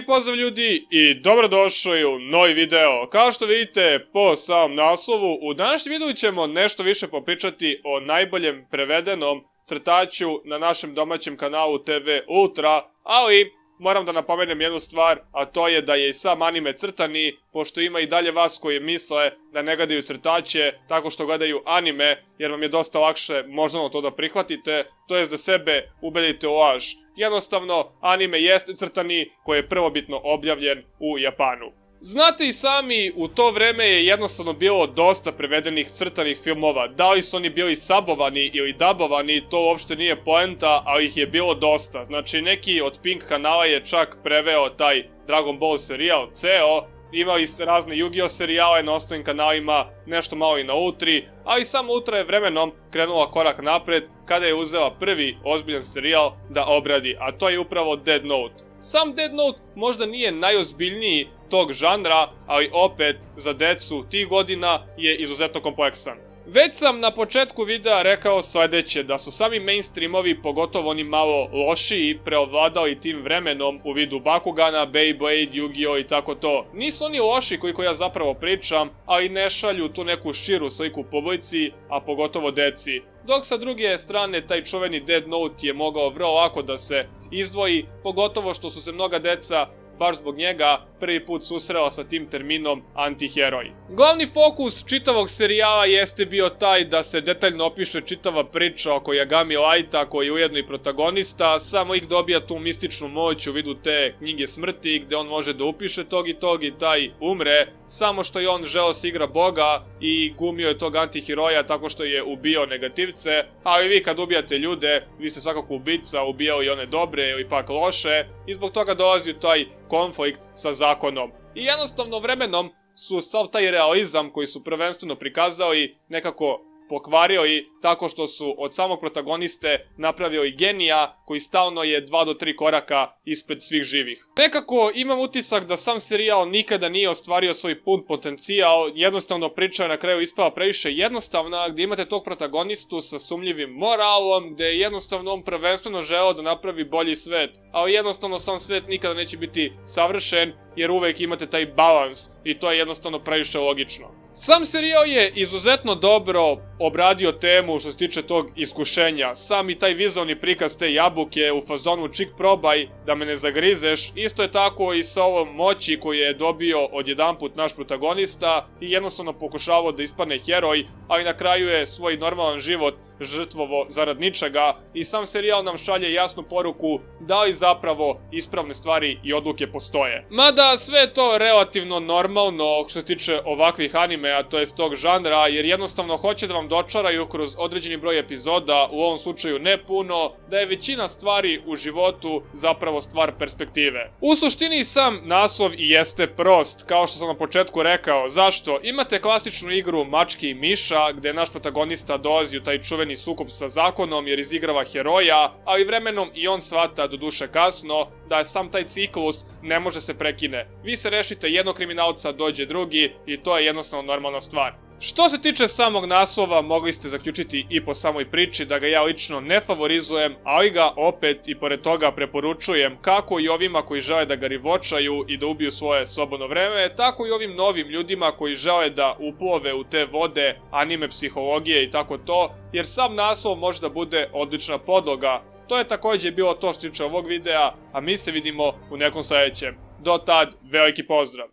Veliki pozdrav ljudi i dobrodošli u novi video. Kao što vidite po samom naslovu, u današnjem videu ćemo nešto više popričati o najboljem prevedenom crtaču na našem domaćem kanalu TV Ultra, ali moram da napomenem jednu stvar, a to je da je i sam anime crtani, pošto ima i dalje vas koji misle da ne gledaju crtače tako što gledaju anime, jer vam je dosta lakše možda to da prihvatite, to jest da sebe ubedite u laž. Jednostavno, anime jeste crtani koji je prvobitno objavljen u Japanu. Znate i sami, u to vreme je jednostavno bilo dosta prevedenih crtanih filmova. Da li su oni bili sabovani ili dabovani, to uopšte nije poenta, ali ih je bilo dosta. Znači, neki od Pink kanala je čak preveo taj Dragon Ball serijal ceo, imali ste razne Yu-Gi-Oh serijale na ostalim kanalima, nešto malo i na Ultri, ali samo Ultra je vremenom krenula korak napred kada je uzela prvi ozbiljan serijal da obradi, a to je upravo Death Note. Sam Death Note možda nije najozbiljniji tog žanra, ali opet za decu tih godina je izuzetno kompleksan. Već sam na početku videa rekao sledeće, da su sami mainstreamovi, pogotovo oni malo lošiji, preovladali tim vremenom u vidu Bakugana, Beyblade, Yu-Gi-Oh i tako to. Nisu oni loši koliko ja zapravo pričam, ali ne šalju tu neku širu sliku publici, a pogotovo deci. Dok sa druge strane taj čuveni Death Note je mogao vrlo lako da se izdvoji, pogotovo što su se mnoga deca baš zbog njega prvi put susrela sa tim terminom antiheroj. Glavni fokus čitavog serijala jeste bio taj da se detaljno opiše čitava priča oko Yagami Lighta, koji je ujedno i protagonista, samo ih dobija tu mističnu moć u vidu te knjige smrti gde on može da upiše tog i taj umre, samo što je on želeo se igra boga i glumio je tog antiheroja tako što je ubio negativce, ali vi kad ubijate ljude, vi ste svakako ubica, ubijali one dobre ili pak loše i zbog toga dolazi taj konflikt sa zakonom. I jednostavno vremenom su sav taj realizam koji su prvenstveno prikazali nekako pokvarili tako što su od samog protagoniste napravili genija koji stalno je 2 do 3 koraka ispred svih živih. Nekako imam utisak da sam serijal nikada nije ostvario svoj pun potencijal, jednostavno priča je na kraju ispala previše jednostavna, gdje imate tog protagonistu sa sumnjivim moralom, gdje je jednostavno on prvenstveno želeo da napravi bolji svet, ali jednostavno sam svet nikada neće biti savršen, jer uvek imate taj balans i to je jednostavno previše logično. Sam serijal je izuzetno dobro obradio temu što se tiče tog iskušenja. Sam i taj vizualni prikaz te jabuke u fazonu čik probaj da me ne zagrizeš, isto je tako i sa ovom moći koju je dobio odjedanput naš protagonista i jednostavno pokušavao da ispadne heroj, ali na kraju je svoj normalan život žrtvovo zarad ničega i sam serijal nam šalje jasnu poruku da li zapravo ispravne stvari i odluke postoje. Mada sve je to relativno normalno što se tiče ovakvih animea, to jest tog žanra, jer jednostavno hoće da vam dočaraju kroz određeni broj epizoda, u ovom slučaju ne puno, da je većina stvari u životu zapravo stvar perspektive. U suštini sam naslov i jeste prost, kao što sam na početku rekao. Zašto? Imate klasičnu igru mačke i miša, gde naš protagonista dolazi u taj čuveni sukob sa zakonom jer izigrava heroja, ali vremenom i on shvata, doduše kasno, da je sam taj ciklus ne može se prekine. Vi se rešite jednog kriminalca, dođe drugi i to je jednostavno normalna stvar. Što se tiče samog naslova, mogli ste zaključiti i po samoj priči da ga ja lično ne favorizujem, ali ga opet i pored toga preporučujem kako i ovima koji žele da ga rivočaju i da ubiju svoje slobodno vreme, tako i ovim novim ljudima koji žele da uplove u te vode anime psihologije i tako to, jer sam naslov može da bude odlična podloga. To je također bilo to što se tiče ovog videa, a mi se vidimo u nekom sljedećem. Do tad, veliki pozdrav!